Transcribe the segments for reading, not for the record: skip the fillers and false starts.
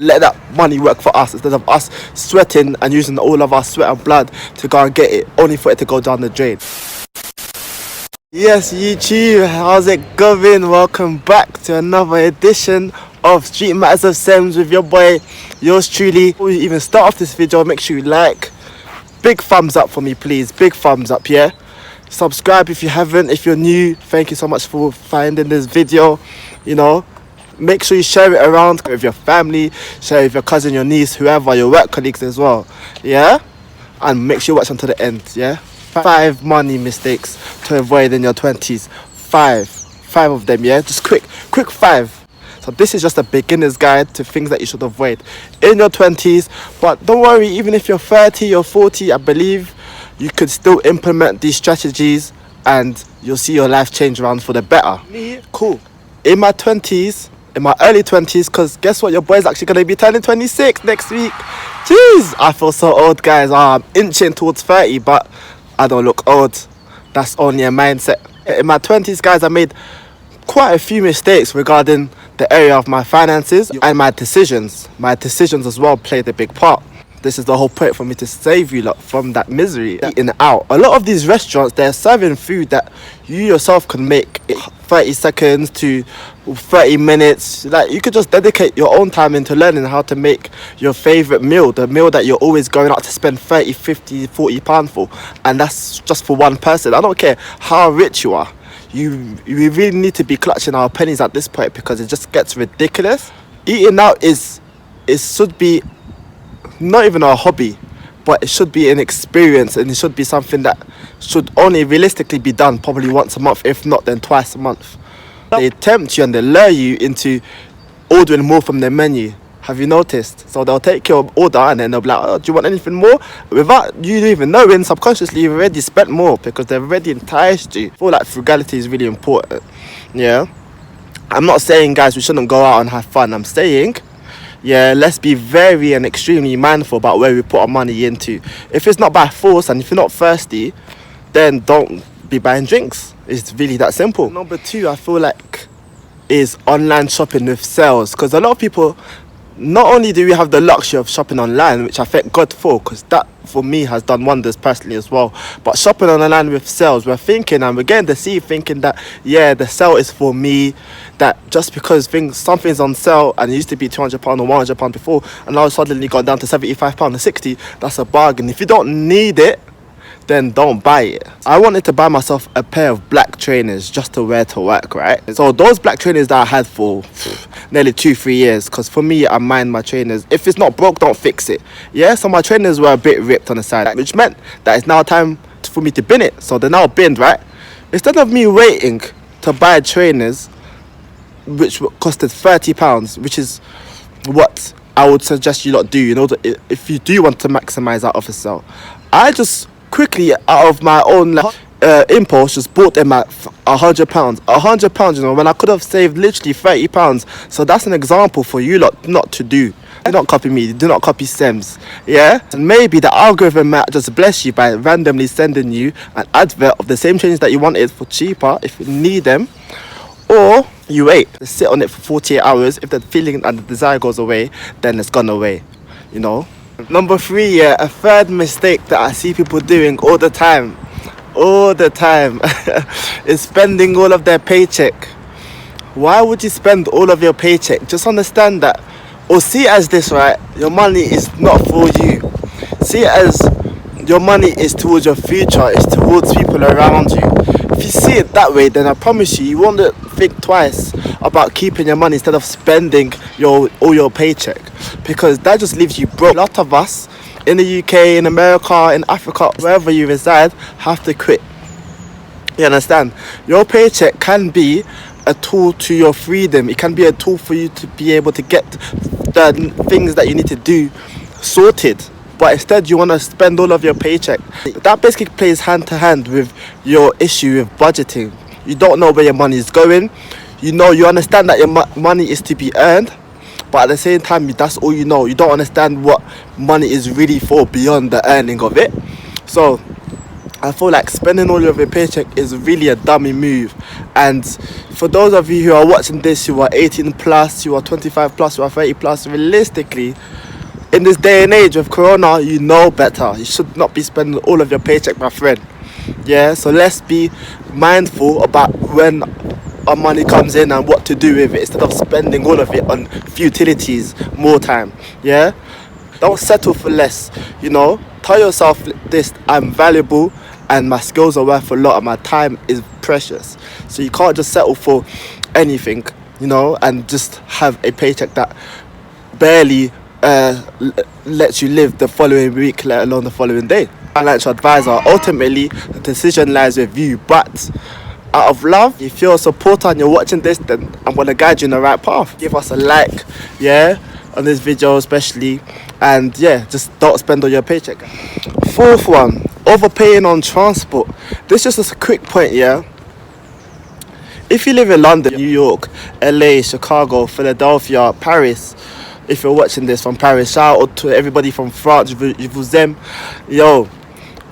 Let that money work for us instead of us sweating and using all of our sweat and blood to go and get it, only for it to go down the drain. Yes, YouTube, how's it going? Welcome back to another edition of Street Matters of Sems with your boy, yours truly. Before you even start off this video, make sure you like. Big thumbs up for me, please. Big thumbs up, yeah? Subscribe if you haven't. If you're new, thank you so much for finding this video. You know, make sure you share it around with your family, share it with your cousin, your niece, whoever, your work colleagues as well, yeah? And make sure you watch until the end, yeah? 5 money mistakes to avoid in your 20s. Five of them, yeah? Just quick 5. So this is just a beginner's guide to things that you should avoid in your 20s. But don't worry, even if you're 30 or 40, I believe you could still implement these strategies and you'll see your life change around for the better. Me, cool. In my 20s, in my early 20s, because guess what, your boy's actually going to be turning 26 next week. Jeez, I feel so old, guys. I'm inching towards 30, but I don't look old. That's only a mindset. In my 20s, guys, I made quite a few mistakes regarding the area of my finances and my decisions. My decisions as well played a big part. This is the whole point for me to save you lot from that misery. Eating out. A lot of these restaurants, they're serving food that you yourself can make 30 seconds to 30 minutes. Like, you could just dedicate your own time into learning how to make your favorite meal, the meal that you're always going out to spend 30, 50, 40 pounds for, and that's just for one person. I don't care how rich you are. You really need to be clutching our pennies at this point, because it just gets ridiculous. Eating out should be not even a hobby, but it should be an experience, and it should be something that should only realistically be done probably once a month, if not then twice a month. They tempt you and they lure you into ordering more from their menu. Have you noticed? So they'll take your order and then they'll be like, oh, do you want anything more? Without you even knowing, subconsciously you've already spent more because they've already enticed you. I feel like frugality is really important, yeah? I'm not saying, guys, we shouldn't go out and have fun. I'm saying, yeah, let's be very and extremely mindful about where we put our money into. If it's not by force and if you're not thirsty, then don't be buying drinks. It's really that simple. Number 2, I feel like, is online shopping with sales. Because a lot of people, not only do we have the luxury of shopping online, which I thank God for, because that for me has done wonders personally as well, but shopping online with sales, we're thinking and we're getting deceived thinking that, yeah, the sale is for me, that just because something's on sale and it used to be £200 or £100 before and now it's suddenly gone down to £75 or 60, that's a bargain. If you don't need it, then don't buy it. I wanted to buy myself a pair of black trainers just to wear to work, right? So those black trainers that I had for nearly 2-3 years, because for me, I mind my trainers. If it's not broke, don't fix it. Yeah, so my trainers were a bit ripped on the side, which meant that it's now time for me to bin it. So they're now binned, right? Instead of me waiting to buy trainers, which costed £30, which is what I would suggest you lot do, you know, if you do want to maximize out of a sale, I just quickly, out of my own impulse, just bought them at £100, you know, when I could have saved literally £30. So that's an example for you lot not to do. Do not copy me, do not copy Sems, yeah? And maybe the algorithm might just bless you by randomly sending you an advert of the same trainers that you wanted for cheaper if you need them, or you wait, sit on it for 48 hours. If the feeling and the desire goes away, then it's gone away, you know? Number 3, yeah, a third mistake that I see people doing all the time, is spending all of their paycheck. Why would you spend all of your paycheck? Just understand that, or see it as this, right? Your money is not for you. See it as your money is towards your future, it's towards people around you. If you see it that way, then I promise you, you won't think twice about keeping your money instead of spending all your paycheck, because that just leaves you broke. A lot of us in the UK, in America, in Africa, wherever you reside, have to quit. You understand? Your paycheck can be a tool to your freedom. It can be a tool for you to be able to get the things that you need to do sorted. But instead you want to spend all of your paycheck. That basically plays hand to hand with your issue with budgeting. You don't know where your money is going. You understand that your money is to be earned, but at the same time, that's all you know. You don't understand what money is really for beyond the earning of it. So I feel like spending all of your paycheck is really a dummy move. And for those of you who are watching this, who are 18 plus, who are 25 plus, who are 30 plus, realistically, in this day and age of Corona, you know better. You should not be spending all of your paycheck, my friend. Yeah, so let's be mindful about when our money comes in and what to do with it, instead of spending all of it on futilities more time. Yeah, don't settle for less. You know, tell yourself this: I'm valuable and my skills are worth a lot and my time is precious. So you can't just settle for anything, you know, and just have a paycheck that barely lets you live the following week, let alone the following day. Financial advisor, ultimately the decision lies with you, but out of love, if you're a supporter and you're watching this, then I'm going to guide you in the right path. Give us a like, yeah, on this video especially, and yeah, just don't spend all your paycheck. Fourth one, overpaying on transport. This is just a quick point, yeah. If you live in London, New York, LA, Chicago, Philadelphia, Paris, if you're watching this from Paris, shout out to everybody from France, je vous aime. Yo,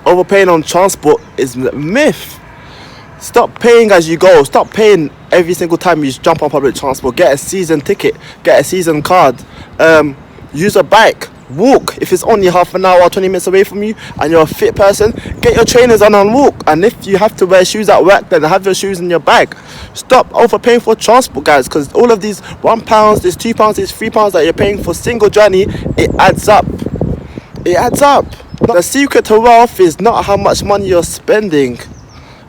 overpaying on transport is a myth. Stop paying as you go. Stop paying every single time you jump on public transport. Get a season ticket, get a season card, use a bike, walk. If it's only half an hour or 20 minutes away from you and you're a fit person, get your trainers on and walk. And if you have to wear shoes at work, then have your shoes in your bag. Stop overpaying for transport, guys, because all of these £1, these £2, these £3 that you're paying for single journey, it adds up. It adds up. The secret to wealth is not how much money you're spending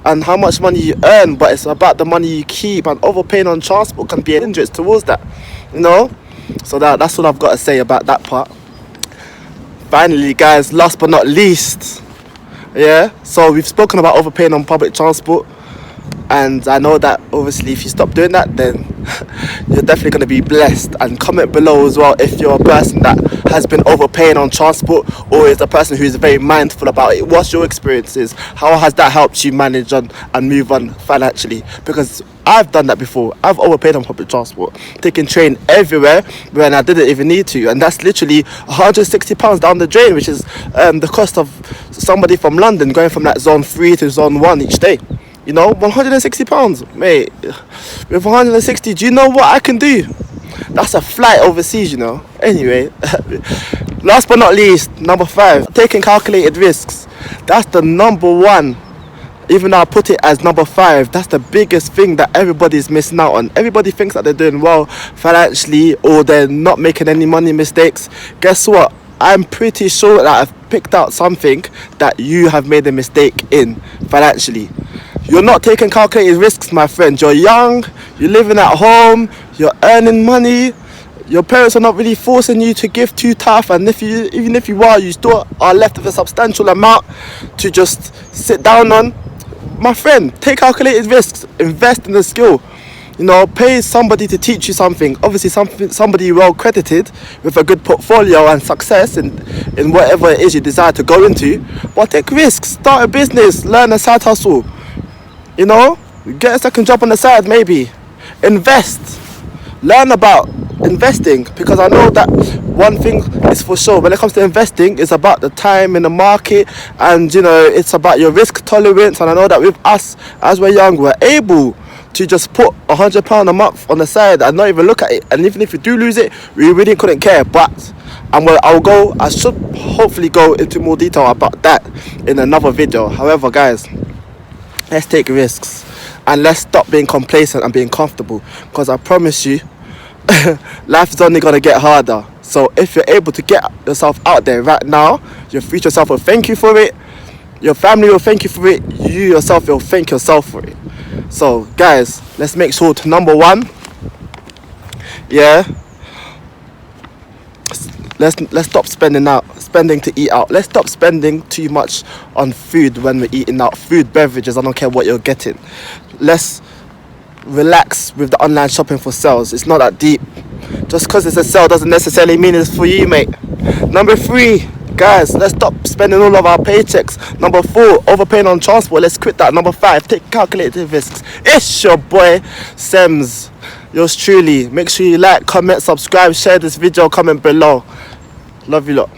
and how much money you earn, but it's about the money you keep. And overpaying on transport can be a hindrance towards that, you know. So that's all I've got to say about that part. Finally, guys, last but not least, yeah, so we've spoken about overpaying on public transport, and I know that obviously if you stop doing that, then you're definitely going to be blessed. And comment below as well if you're a person that has been overpaying on transport, or is a person who is very mindful about it. What's your experiences? How has that helped you manage on and move on financially? Because I've done that before. I've overpaid on public transport, taking train everywhere when I didn't even need to, and that's literally £160 down the drain, which is the cost of somebody from London going from like zone 3 to zone 1 each day. You know, £160, mate. With 160, do you know what I can do? That's a flight overseas, you know. Anyway, last but not least, number 5, taking calculated risks. That's the number one. Even though I put it as number 5, that's the biggest thing that everybody's missing out on. Everybody thinks that they're doing well financially or they're not making any money mistakes. Guess what? I'm pretty sure that I've picked out something that you have made a mistake in financially. You're not taking calculated risks, my friend. You're young, you're living at home, you're earning money. Your parents are not really forcing you to give too tough, and even if you are, you still are left with a substantial amount to just sit down on. My friend, take calculated risks, invest in the skill. You know, pay somebody to teach you something. Obviously, somebody well credited with a good portfolio and success in whatever it is you desire to go into. But take risks, start a business, learn a side hustle. You know, get a second job on the side, maybe. Invest, learn about investing, because I know that one thing is for sure: when it comes to investing, it's about the time in the market, and you know, it's about your risk tolerance. And I know that with us, as we're young, we're able to just put £100 a month on the side and not even look at it. And even if you do lose it, we really couldn't care. But I should hopefully go into more detail about that in another video. However, guys, let's take risks and let's stop being complacent and being comfortable, because I promise you, life is only going to get harder. So if you're able to get yourself out there right now, your future self will thank you for it, your family will thank you for it, you yourself will thank yourself for it. So guys, let's make sure to number 1, yeah, let's stop spending to eat out. Let's stop spending too much on food when we're eating out. Food, beverages, I don't care what you're getting. Let's relax with the online shopping for sales. It's not that deep. Just because it's a sale doesn't necessarily mean it's for you, mate. Number 3, guys, let's stop spending all of our paychecks. Number 4, overpaying on transport. Let's quit that. Number 5, take calculated risks. It's your boy Sems, yours truly. Make sure you like, comment, subscribe, share this video, comment below. Love you lot.